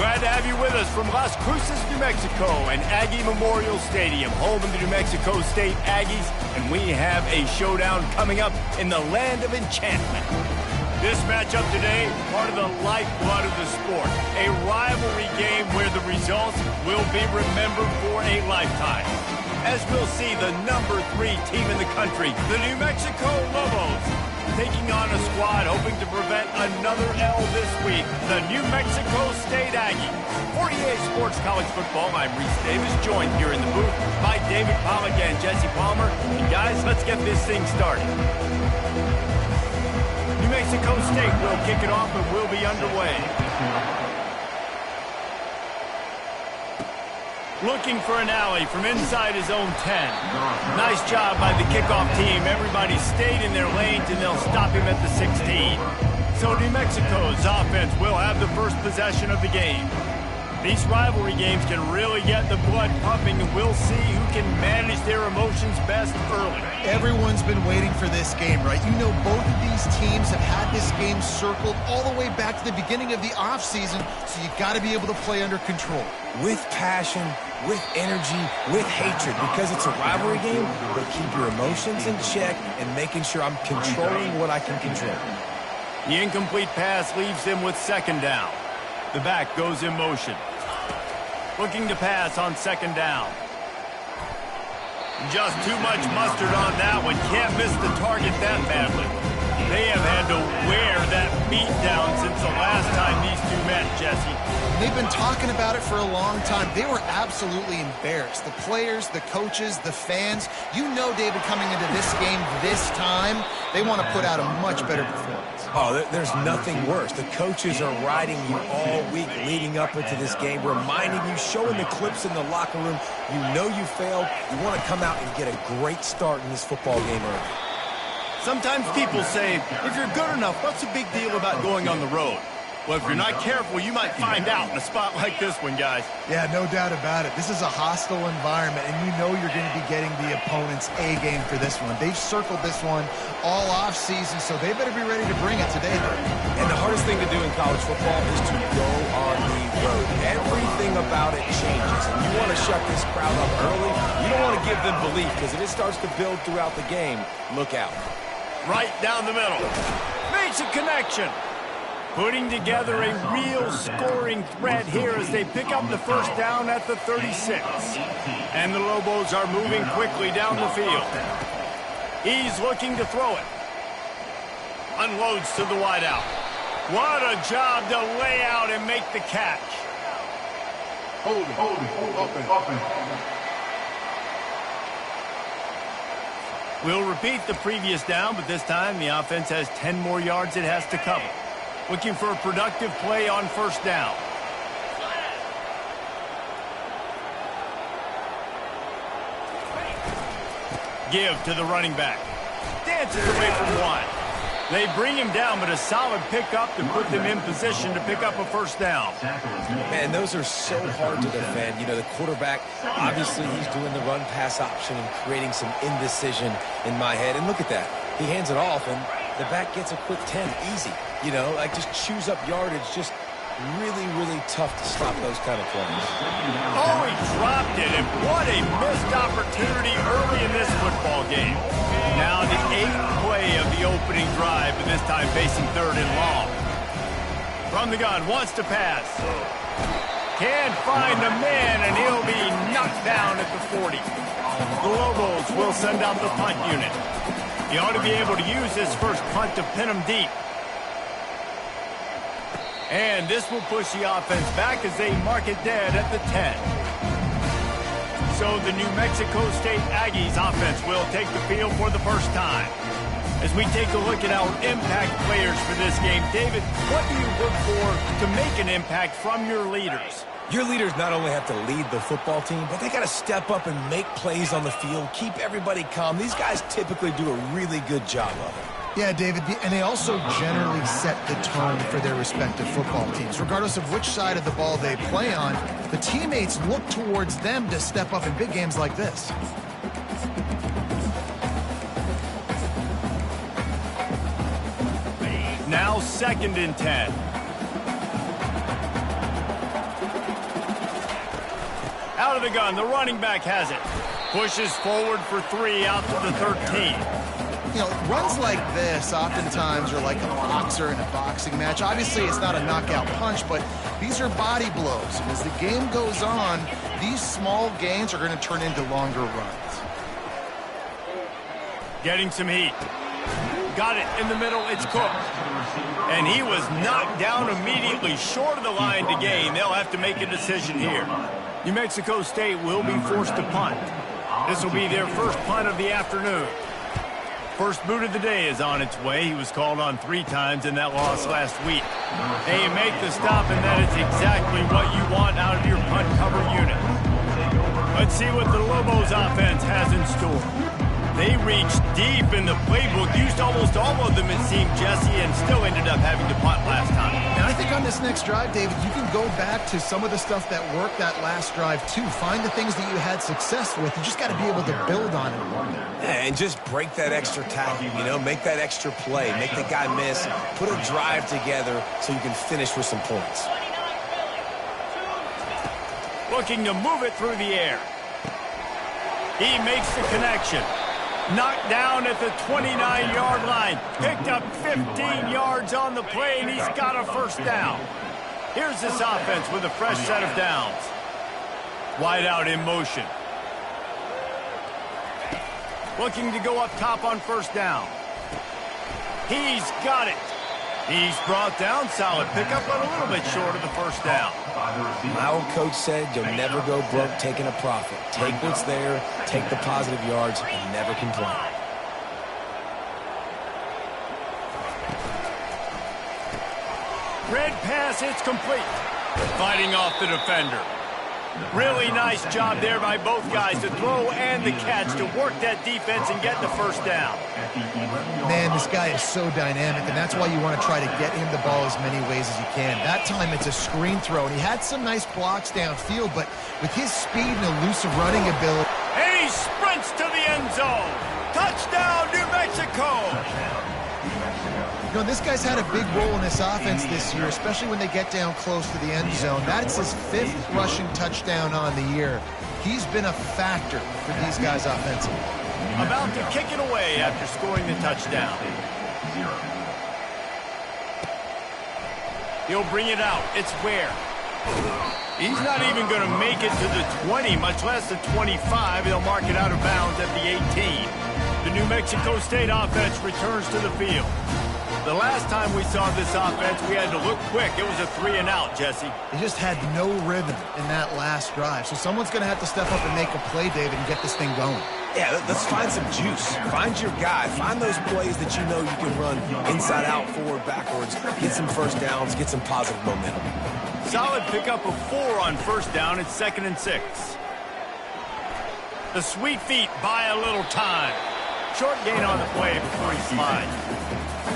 Glad to have you with us from Las Cruces, New Mexico, and Aggie Memorial Stadium, home of the New Mexico State Aggies, and we have a showdown coming up in the land of enchantment. This matchup today, part of the lifeblood of the sport, a rivalry game where the results will be remembered for a lifetime. As we'll see the #3 team in the country, the New Mexico Lobos, taking on a squad hoping to prevent another L this week, the New Mexico State Aggies. For EA Sports College Football, I'm Reese Davis, joined here in the booth by David Pollack and Jesse Palmer. And guys, let's get this thing started. New Mexico State will kick it off and will be underway. Looking for an alley from inside his own 10. Nice job by the kickoff team. Everybody stayed in their lanes, and they'll stop him at the 16. So New Mexico's offense will have the first possession of the game. These rivalry games can really get the blood pumping, and we'll see who can manage their emotions best early. Everyone's been waiting for this game, right? You know, both of these teams have had this game circled all the way back to the beginning of the offseason, so you got to be able to play under control. With passion, with energy, with hatred, because it's a rivalry game, but keep your emotions in check and making sure I'm controlling what I can control. The incomplete pass leaves him with second down. The back goes in motion. Looking to pass on second down. Just too much mustard on that one. Can't miss the target that badly. They have had to wear that beat down since the last time these two met, Jesse. They've been talking about it for a long time. They were absolutely embarrassed. The players, the coaches, the fans. You know, David, coming into this game this time, they want to put out a much better performance. Oh, there's nothing worse. The coaches are riding you all week leading up into this game, reminding you, showing the clips in the locker room. You know you failed. You want to come out and get a great start in this football game early. Sometimes people say, if you're good enough, what's the big deal about going on the road? Well, if you're not careful, you might find out in a spot like this one, guys. Yeah, no doubt about it. This is a hostile environment, and you know you're going to be getting the opponent's A-game for this one. They've circled this one all off-season, so they better be ready to bring it today, though. And the hardest thing to do in college football is to go on the road. Everything about it changes, and you want to shut this crowd up early. You don't want to give them belief, because if it starts to build throughout the game, look out. Right down the middle. Makes a connection. Putting together a real scoring threat here as they pick up the first down at the 36. And the Lobos are moving quickly down the field. He's looking to throw it. Unloads to the wideout. What a job to lay out and make the catch. Hold open. We'll repeat the previous down, but this time the offense has 10 more yards it has to cover. Looking for a productive play on first down. Give to the running back. Dances away from one. They bring him down, but a solid pickup to put them in position to pick up a first down. Man, those are so hard to defend. You know, the quarterback, obviously he's doing the run-pass option and creating some indecision in my head. And look at that. He hands it off, and the back gets a quick 10. Easy. You know, like just chews up yardage. Just really, really tough to stop those kind of plays. Oh, he dropped it, and what a missed opportunity early in this football game. Now the 8th play of the opening drive, but this time facing third and long. From the gun, wants to pass. Can't find a man, and he'll be knocked down at the 40. The Lobos will send out the punt unit. He ought to be able to use this first punt to pin him deep. And this will push the offense back as they mark it dead at the 10. So the New Mexico State Aggies offense will take the field for the first time. As we take a look at our impact players for this game, David, what do you look for to make an impact from your leaders? Your leaders not only have to lead the football team, but they got to step up and make plays on the field, keep everybody calm. These guys typically do a really good job of it. Yeah, David, and they also generally set the tone for their respective football teams. Regardless of which side of the ball they play on, the teammates look towards them to step up in big games like this. Now 2nd and 10. Out of the gun, the running back has it. Pushes forward for 3 out to the 13. You know, runs like this oftentimes are like a boxer in a boxing match. Obviously, it's not a knockout punch, but these are body blows. And as the game goes on, these small gains are going to turn into longer runs. Getting some heat. Got it in the middle. It's Cook. And he was knocked down immediately short of the line to gain. They'll have to make a decision here. New Mexico State will be forced to punt. This will be their first punt of the afternoon. First boot of the day is on its way. He was called on 3 times in that loss last week. They make the stop, and that is exactly what you want out of your punt cover unit. Let's see what the Lobos offense has in store. They reached deep in the playbook, used almost all of them, it seemed, Jesse, and still ended up having to punt last time. And I think on this next drive, David, you can go back to some of the stuff that worked that last drive, too. Find the things that you had success with. You just got to be able to build on it. Yeah, and just break that extra tackle, you know, make that extra play, make the guy miss, put a drive together so you can finish with some points. Looking to move it through the air. He makes the connection. Knocked down at the 29-yard line. Picked up 15 yards on the play, and he's got a first down. Here's this offense with a fresh set of downs. Wide out in motion. Looking to go up top on first down. He's got it. He's brought down. Solid pickup, but a little bit short of the first down. My old coach said you'll never go broke taking a profit. Take what's there, take the positive yards, and never complain. Red pass, it's complete. Fighting off the defender. Really nice job there by both guys to throw and the catch to work that defense and get the first down. Man, this guy is so dynamic, and that's why you want to try to get him the ball as many ways as you can. That time it's a screen throw, and he had some nice blocks downfield, but with his speed and elusive running ability... And he sprints to the end zone. Touchdown, New Mexico! You know, this guy's had a big role in this offense this year, especially when they get down close to the end zone. That's his 5th rushing touchdown on the year. He's been a factor for these guys offensively. About to kick it away after scoring the touchdown. He'll bring it out. It's Ware. He's not even going to make it to the 20, much less the 25. They'll mark it out of bounds at the 18. The New Mexico State offense returns to the field. The last time we saw this offense, we had to look quick. It was a 3-and-out, Jesse. They just had no rhythm in that last drive. So someone's going to have to step up and make a play, David, and get this thing going. Yeah, let's find some juice. Find your guy. Find those plays that you know you can run inside out, forward, backwards. Get some first downs. Get some positive momentum. Solid pickup of 4 on first down. It's 2nd and 6. The sweet feet buy a little time. Short gain on the play before he slides.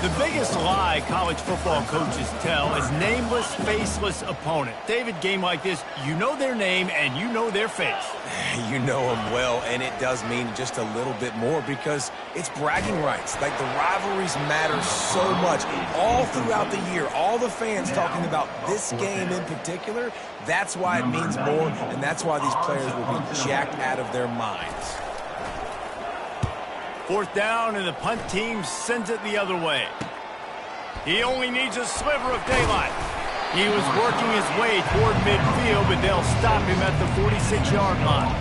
The biggest lie college football coaches tell is nameless, faceless opponent. David, game like this, you know their name and you know their face. You know them well, and it does mean just a little bit more because it's bragging rights. Like, the rivalries matter so much all throughout the year. All the fans talking about this game in particular, that's why it means more, and that's why these players will be jacked out of their minds. 4th down, and the punt team sends it the other way. He only needs a sliver of daylight. He was working his way toward midfield, but they'll stop him at the 46-yard line.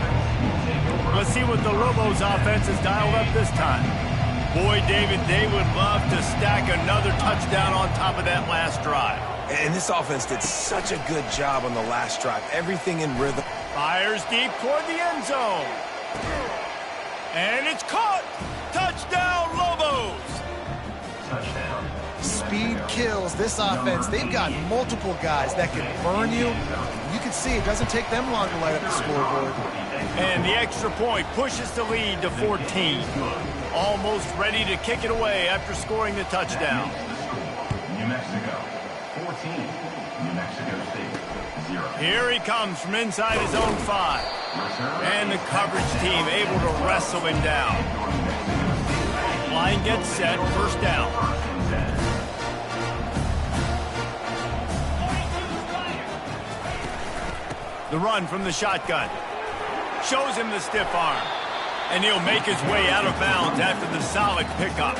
Let's see what the Lobos offense has dialed up this time. Boy, David, they would love to stack another touchdown on top of that last drive. And this offense did such a good job on the last drive. Everything in rhythm. Fires deep toward the end zone. And it's caught! Touchdown, Lobos! speed kills. This offense, they've got multiple guys that can burn you. You can see it doesn't take them long to light up the scoreboard. And the extra point pushes the lead to 14. Almost ready to kick it away after scoring the touchdown. New Mexico, 14. New Mexico State, 0. Here he comes from inside his own 5. And the coverage team able to wrestle him down. Line gets set, first down. The run from the shotgun. Shows him the stiff arm. And he'll make his way out of bounds after the solid pickup.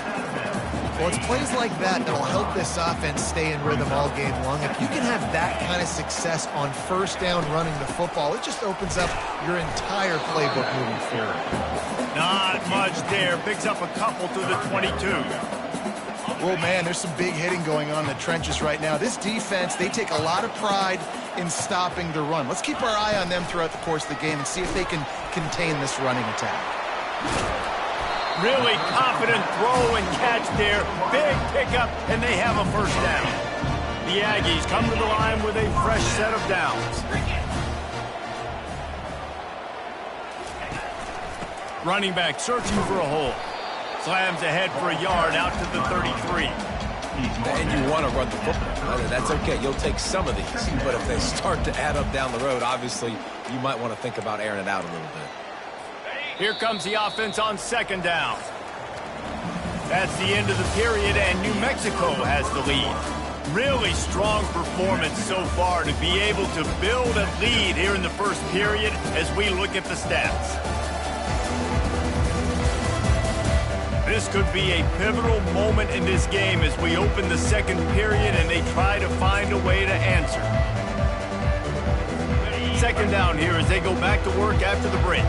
Well, it's plays like that that'll help this offense stay in rhythm all game long. If you can have that kind of success on first down running the football, it just opens up your entire playbook moving forward. Not much there. Picks up a couple to the 22. Well, man, there's some big hitting going on in the trenches right now. This defense, they take a lot of pride in stopping the run. Let's keep our eye on them throughout the course of the game and see if they can contain this running attack. Really confident throw and catch there. Big pickup, and they have a first down. The Aggies come to the line with a fresh set of downs. Running back searching for a hole. Slams ahead for a yard out to the 33. And you want to run the football. That's okay. You'll take some of these. But if they start to add up down the road, obviously, you might want to think about airing it out a little bit. Here comes the offense on second down. That's the end of the period, and New Mexico has the lead. Really strong performance so far to be able to build a lead here in the first period as we look at the stats. This could be a pivotal moment in this game as we open the second period and they try to find a way to answer. Second down here as they go back to work after the break.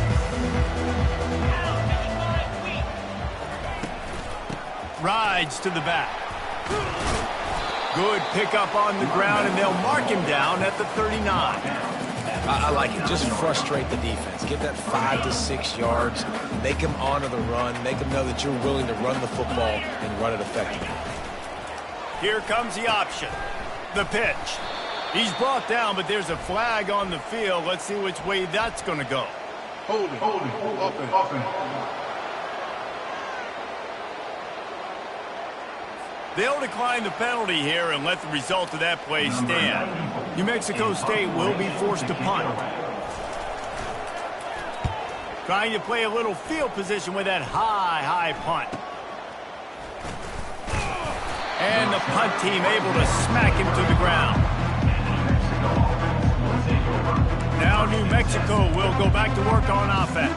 Rides to the back. Good pickup on the ground, and they'll mark him down at the 39. I like it. Just frustrate the defense. Get that 5 to 6 yards. Make them honor the run. Make them know that you're willing to run the football and run it effectively. Here comes the option. The pitch. He's brought down, but there's a flag on the field. Let's see which way that's going to go. Holding, offense. They'll decline the penalty here and let the result of that play stand. New Mexico State will be forced to punt. Trying to play a little field position with that high punt. And the punt team able to smack him to the ground. Now New Mexico will go back to work on offense.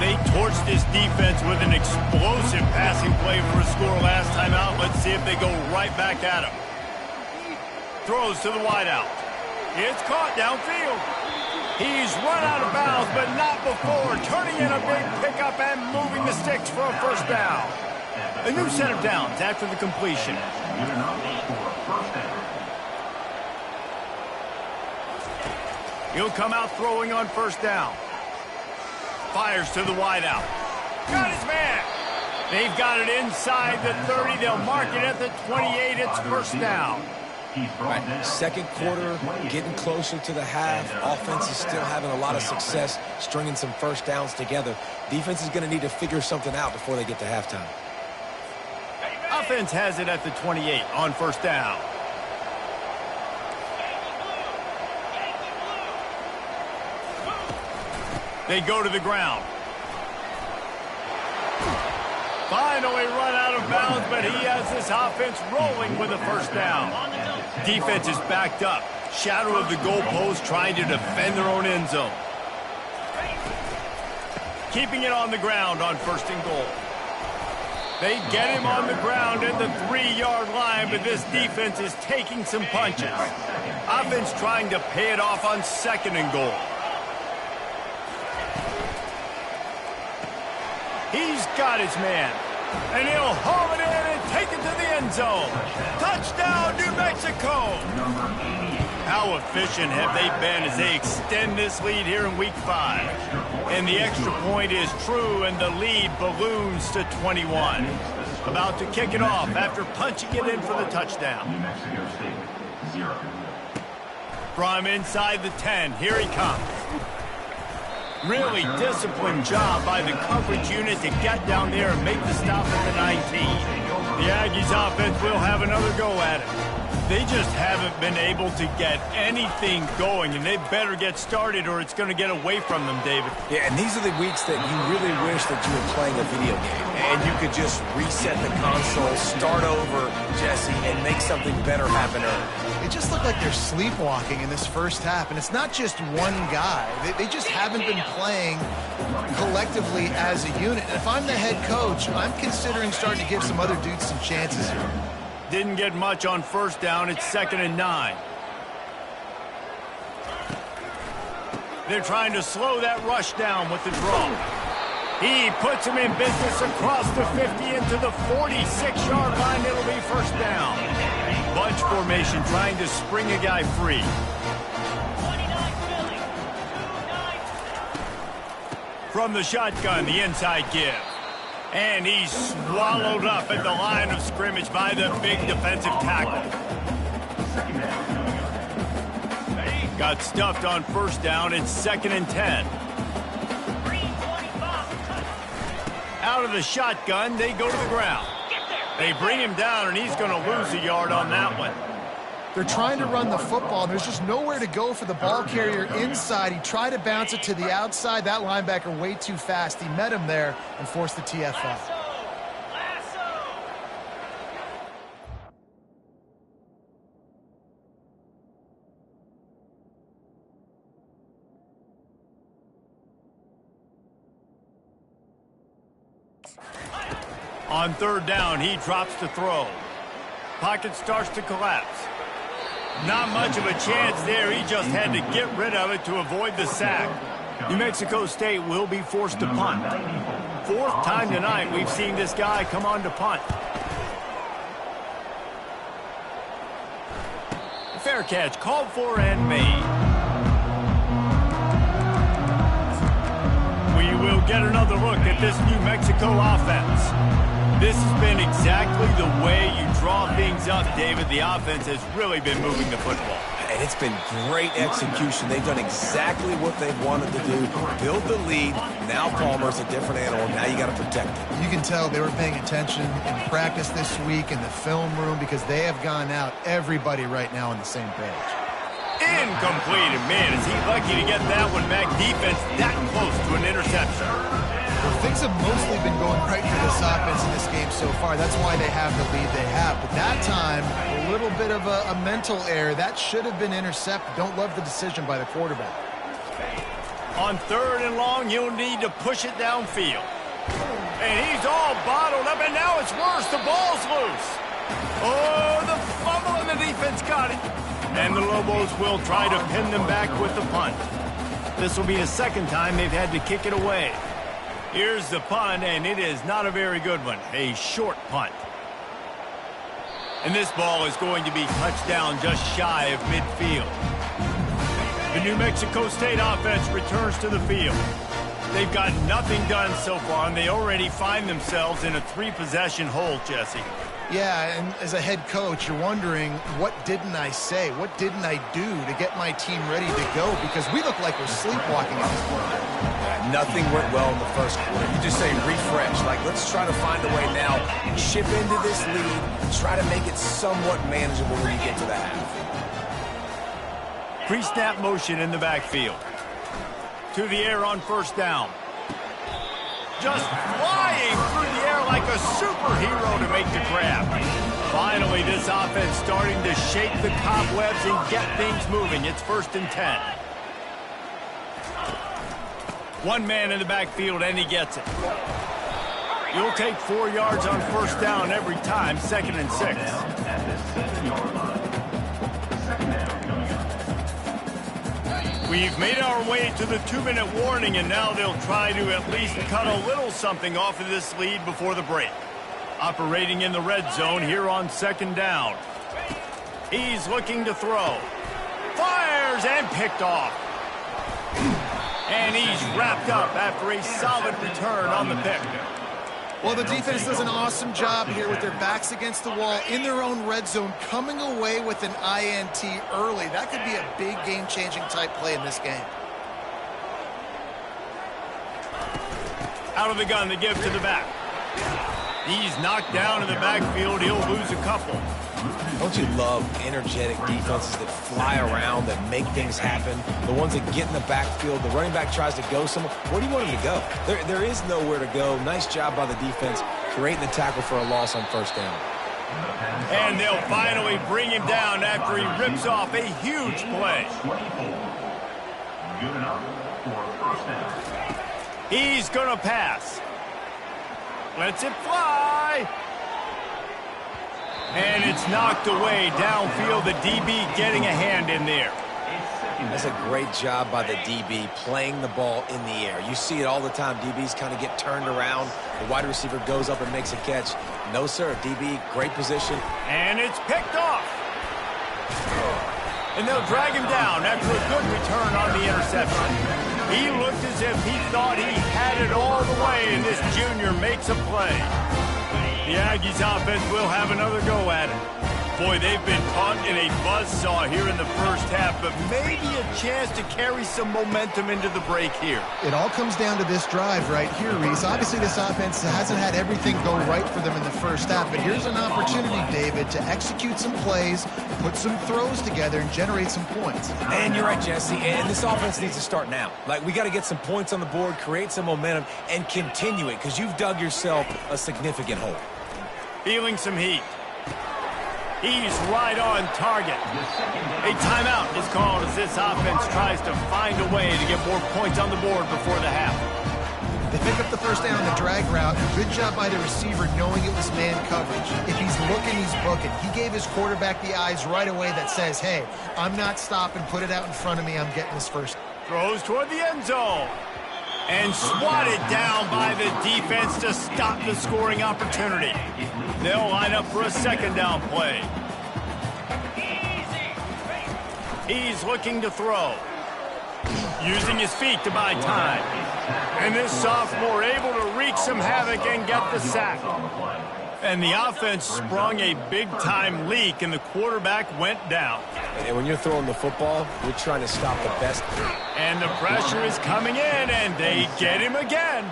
They torched this defense with an explosive passing play for a score last time out. Let's see if they go right back at him. Throws to the wideout. It's caught downfield. He's run out of bounds, but not before turning in a big pickup and moving the sticks for a first down. A new set of downs after the completion. He'll come out throwing on first down. Fires to the wideout. Got his man. They've got it inside the 30. They'll mark it at the 28. It's first down. Right. Second quarter, getting closer to the half. Offense is still having a lot of success stringing some first downs together. Defense is going to need to figure something out before they get to halftime. Offense has it at the 28 on first down. They go to the ground. Finally run out of bounds, but he has this offense rolling with a first down. Defense is backed up. Shadow of the goalpost trying to defend their own end zone. Keeping it on the ground on first and goal. They get him on the ground at the 3-yard line, but this defense is taking some punches. Offense trying to pay it off on second and goal. He's got his man, and he'll haul it in and take it to the end zone. Touchdown, New Mexico! How efficient have they been as they extend this lead here in Week 5? And the extra point is true, and the lead balloons to 21. About to kick it off after punching it in for the touchdown. New Mexico State, 0. From inside the 10, here he comes. Really disciplined job by the coverage unit to get down there and make the stop at the 19. The Aggies offense will have another go at it. They just haven't been able to get anything going, and they better get started or it's going to get away from them, David. Yeah, and these are the weeks that you really wish that you were playing a video game and you could just reset the console, start over, Jesse, and make something better happen early. It just looked like they're sleepwalking in this first half, and it's not just one guy. They just haven't been playing collectively as a unit. And if I'm the head coach, I'm considering starting to give some other dudes some chances here. Didn't get much on first down. It's 2nd and 9. They're trying to slow that rush down with the draw. He puts him in business across the 50 into the 46-yard line. It'll be first down. Bunch formation trying to spring a guy free. From the shotgun, the inside give. And he's swallowed up at the line of scrimmage by the big defensive tackle. Got stuffed on first down. It's 2nd and 10. Out of the shotgun, they go to the ground. They bring him down, and he's going to lose a yard on that one. They're trying to run the football, and there's just nowhere to go for the ball carrier inside. He tried to bounce it to the outside. That linebacker way too fast. He met him there and forced the TFL. On third down, he drops to throw. Pocket starts to collapse. Not much of a chance there. He just had to get rid of it to avoid the sack. New Mexico State will be forced to punt. 4th time tonight we've seen this guy come on to punt. Fair catch called for and made. We will get another look at this New Mexico offense. This has been exactly the way you draw things up, David. The offense has really been moving the football. And it's been great execution. They've done exactly what they wanted to do. Build the lead. Now Palmer's a different animal. Now you got to protect it. You can tell they were paying attention in practice this week in the film room because they have gone out, everybody right now on the same page. Incomplete. And man, is he lucky to get that one back. Defense that close to an interception. Well, things have mostly been going right for this offense in this game so far. That's why they have the lead they have. But that time, a little bit of a mental error. That should have been intercepted. Don't love the decision by the quarterback. On 3rd and long, you'll need to push it downfield. And he's all bottled up, and now it's worse. The ball's loose. Oh, the fumble, and the defense got it. And the Lobos will try to pin them back with the punt. This will be the 2nd time they've had to kick it away. Here's the punt, and it is not a very good one. A short punt. And this ball is going to be touched down just shy of midfield. The New Mexico State offense returns to the field. They've got nothing done so far, and they already find themselves in a 3-possession hole, Jesse. Yeah, and as a head coach, you're wondering, what didn't I say? What didn't I do to get my team ready to go? Because we look like we're sleepwalking at this point. Yeah, nothing went well in the first quarter. You just say refresh. Like, let's try to find a way now, chip into this lead, try to make it somewhat manageable when you get to the half. Pre-snap motion in the backfield. To the air on first down. Just flying through the air like a superhero to make the grab. Finally, this offense starting to shake the cobwebs and get things moving. It's 1st and 10. One man in the backfield, and he gets it. You'll take 4 yards on first down every time, 2nd and 6. We've made our way to the 2-minute warning, and now they'll try to at least cut a little something off of this lead before the break. Operating in the red zone here on 2nd down. He's looking to throw. Fires and picked off. And he's wrapped up after a solid return on the pick. Well, the defense does an awesome job here with their backs against the wall in their own red zone, coming away with an INT early. That could be a big game-changing type play in this game. Out of the gun, the give to the back. He's knocked down in the backfield. He'll lose a couple. Don't you love energetic defenses that fly around, that make things happen? The ones that get in the backfield, the running back tries to go somewhere. Where do you want him to go? There is nowhere to go. Nice job by the defense creating the tackle for a loss on first down. And they'll finally bring him down after he rips off a huge play. Good enough for first down. He's going to pass. Lets it fly. And it's knocked away downfield. The DB getting a hand in there. That's a great job by the DB playing the ball in the air. You see it all the time. DBs kind of get turned around. The wide receiver goes up and makes a catch. No, sir. DB, great position. And it's picked off. And they'll drag him down after a good return on the interception. He looked as if he thought he had it all the way, and this junior makes a play. The Aggies offense will have another go at it. Boy, they've been caught in a buzzsaw here in the first half, but maybe a chance to carry some momentum into the break here. It all comes down to this drive right here, Reese. Obviously, this offense hasn't had everything go right for them in the first half, but here's an opportunity, David, to execute some plays, put some throws together, and generate some points. And you're right, Jesse, and this offense needs to start now. Like, we got to get some points on the board, create some momentum, and continue it, because you've dug yourself a significant hole. Feeling some heat. He's right on target. A timeout is called as this offense tries to find a way to get more points on the board before the half. They pick up the first down on the drag route. Good job by the receiver knowing it was man coverage. If he's looking, he's booking. He gave his quarterback the eyes right away that says, hey, I'm not stopping, put it out in front of me, I'm getting this first. Throws toward the end zone. And swatted down by the defense to stop the scoring opportunity. They'll line up for a second down play. He's looking to throw. Using his feet to buy time. And this sophomore able to wreak some havoc and get the sack. And the offense sprung a big-time leak, and the quarterback went down. And when you're throwing the football, you're trying to stop the best. And the pressure is coming in, and they get him again.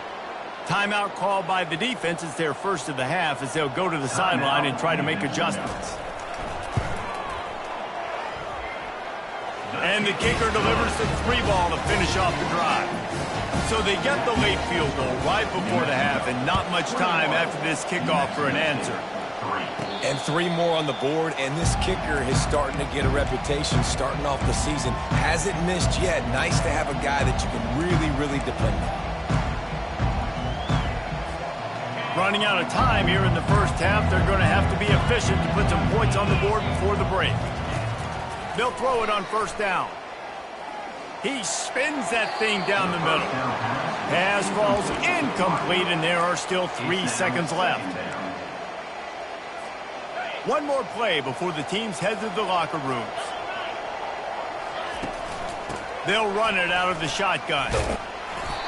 Timeout called by the defense. It's their first of the half as they'll go to the sideline and try to make adjustments. And the kicker delivers the 3-ball to finish off the drive. So they get the late field goal right before the half, and not much time after this kickoff for an answer. And 3 more on the board, and this kicker is starting to get a reputation starting off the season. Hasn't missed yet. Nice to have a guy that you can really, really depend on. Running out of time here in the first half, they're going to have to be efficient to put some points on the board before the break. They'll throw it on first down. He spins that thing down the middle. Pass falls incomplete, and there are still 3 seconds left. One more play before the teams head to the locker rooms. They'll run it out of the shotgun.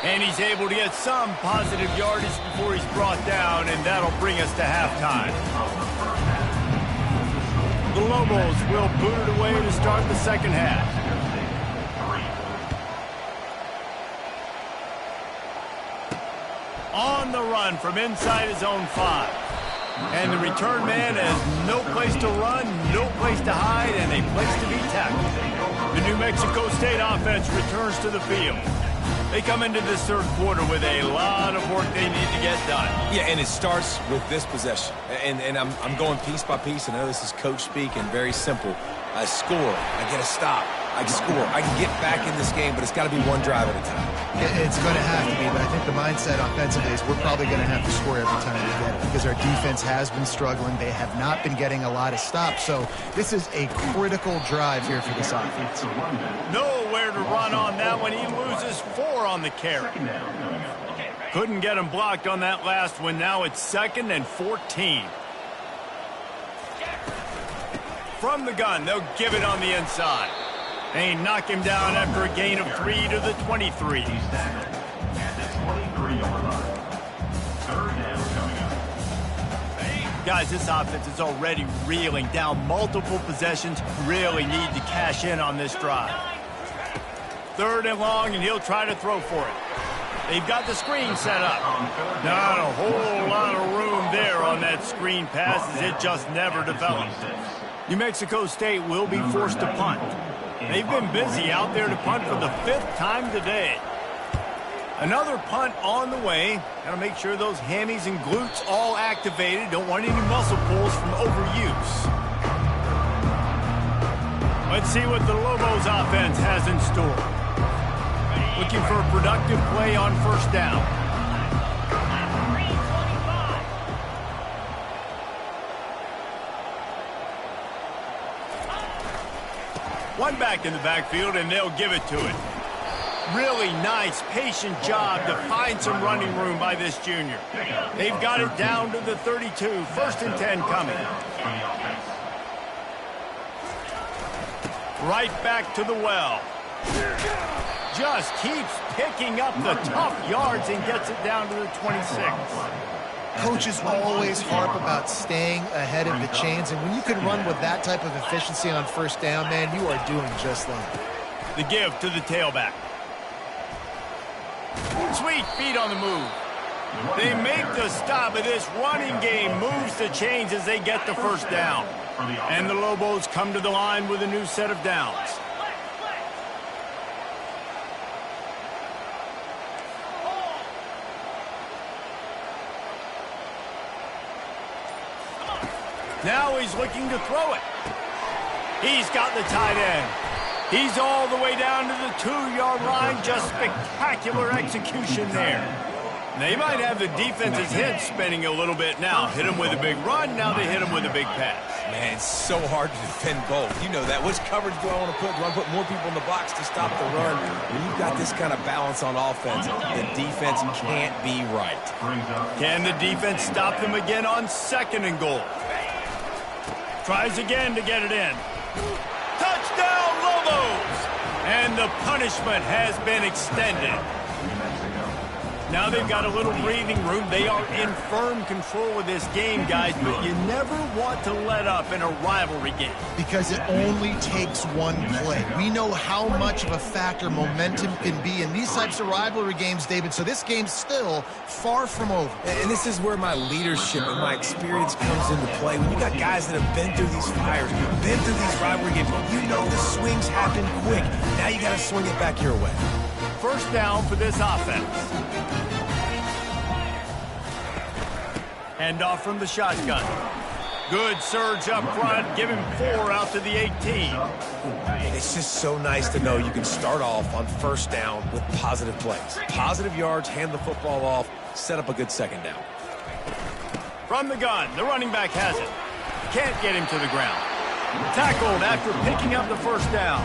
And he's able to get some positive yardage before he's brought down, and that'll bring us to halftime. The Lobos will boot it away to start the second half. On the run from inside his own 5. And the return man has no place to run, no place to hide, and a place to be tackled. The New Mexico State offense returns to the field. They come into this third quarter with a lot of work they need to get done. Yeah, and it starts with this possession. And I'm going piece by piece, and I know this is coach speak and very simple. I score. I get a stop. I score. I can get back in this game, but it's got to be one drive at a time. It's going to have to be, but I think the mindset offensively is we're probably going to have to score every time we get it because our defense has been struggling. They have not been getting a lot of stops, so this is a critical drive here for this offense. Nowhere to run on that one. He loses 4 on the carry. Couldn't get him blocked on that last one. Now it's 2nd and 14. From the gun, they'll give it on the inside. They knock him down after a gain of 3 to the 23. At the 23-yard line. Third down coming up. Guys, this offense is already reeling down multiple possessions. Really need to cash in on this drive. 3rd and long, and he'll try to throw for it. They've got the screen set up. Not a whole lot of room there on that screen pass as it just never develops. New Mexico State will be forced to punt. They've been busy out there to punt for the 5th time today. Another punt on the way. Got to make sure those hammies and glutes all activated. Don't want any muscle pulls from overuse. Let's see what the Lobos offense has in store. Looking for a productive play on 1st down. One back in the backfield, and they'll give it to it. Really nice, patient job to find some running room by this junior. They've got it down to the 32. 1st and 10 coming. Right back to the well. Just keeps picking up the tough yards and gets it down to the 26. Coaches always harp about staying ahead of the chains, and when you can run with that type of efficiency on 1st down, man, you are doing just that. The give to the tailback. Sweet feet on the move. They make the stop of this running game, moves the chains as they get the 1st down. And the Lobos come to the line with a new set of downs. Now he's looking to throw it. He's got the tight end. He's all the way down to the 2-yard line. Just spectacular execution there. They might have the defense's head spinning a little bit now. Hit him with a big run. Now they hit him with a big pass. Man, it's so hard to defend both. You know that. Which coverage do I want to put? Do I put more people in the box to stop the run? When you've got this kind of balance on offense, the defense can't be right. Can the defense stop them again on 2nd and goal? Tries again to get it in. Touchdown, Lobos! And the punishment has been extended. Now they've got a little breathing room. They are in firm control of this game, guys, but you never want to let up in a rivalry game. Because it only takes one play. We know how much of a factor momentum can be in these types of rivalry games, David, so this game's still far from over. And this is where my leadership and my experience comes into play. When you got guys that have been through these fires, been through these rivalry games, you know the swings happen quick. Now you got to swing it back your way. 1st down for this offense. Handoff from the shotgun. Good surge up front. Give him 4 out to the 18. It's just so nice to know you can start off on 1st down with positive plays. Positive yards, hand the football off, set up a good 2nd down. From the gun, the running back has it. Can't get him to the ground. Tackled after picking up the 1st down.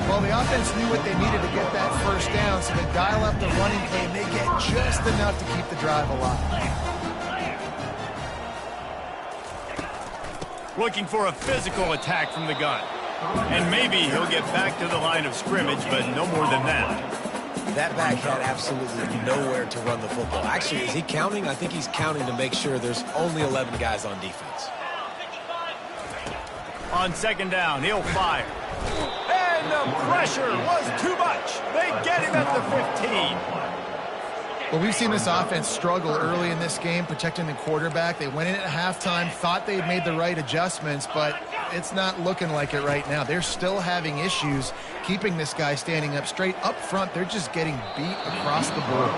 Well, the offense knew what they needed to get that 1st down, so they dial up the running play, and they get just enough to keep the drive alive. Looking for a physical attack from the gun. And maybe he'll get back to the line of scrimmage, but no more than that. That back had absolutely nowhere to run the football. Actually, is he counting? I think he's counting to make sure there's only 11 guys on defense. On 2nd down, he'll fire. And the pressure was too much. They get him at the 15. Well, we've seen this offense struggle early in this game, protecting the quarterback. They went in at halftime, thought they had made the right adjustments, but it's not looking like it right now. They're still having issues keeping this guy standing up straight. Up front, they're just getting beat across the board.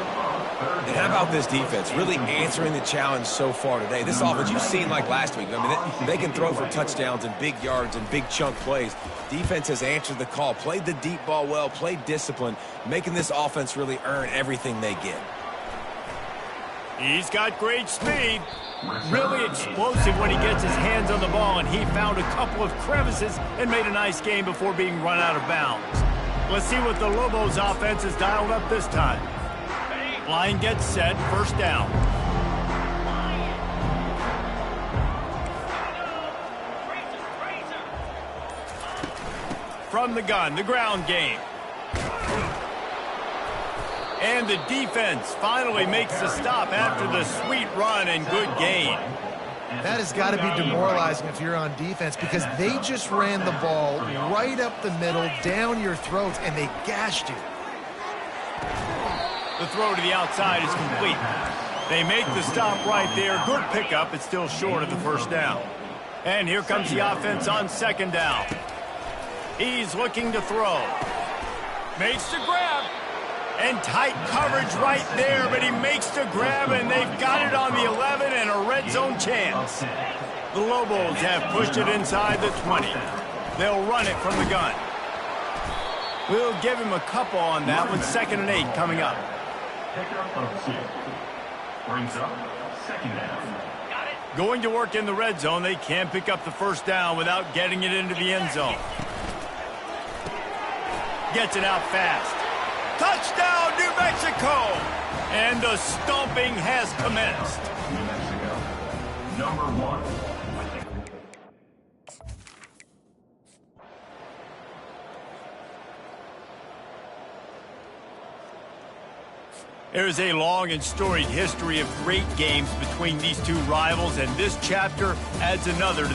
And how about this defense? Really answering the challenge so far today. This offense, you've seen like last week. I mean, they can throw for touchdowns and big yards and big chunk plays. Defense has answered the call, played the deep ball well, played discipline, making this offense really earn everything they get. He's got great speed. Really explosive when he gets his hands on the ball, and he found a couple of crevices and made a nice game before being run out of bounds. Let's see what the Lobos offense has dialed up this time. Line gets set, 1st down. From the gun, the ground game. And the defense finally makes the stop after the sweet run and good gain. That has got to be demoralizing if you're on defense because they just ran the ball right up the middle, down your throats, and they gashed you. The throw to the outside is complete. They make the stop right there. Good pickup. It's still short of the first down. And here comes the offense on second down. He's looking to throw. Makes the grab. And tight coverage right there, but he makes the grab, and they've got it on the 11 and a red zone chance. The Lobos have pushed it inside the 20. They'll run it from the gun. We'll give him a couple on that one. 2nd and 8 coming up. Pickup of 2. Brings up 2nd down. Going to work in the red zone. They can't pick up the first down without getting it into the end zone. Gets it out fast. Touchdown, New Mexico! And the stomping has commenced. New Mexico. Number 1. There's a long and storied history of great games between these two rivals, and this chapter adds another to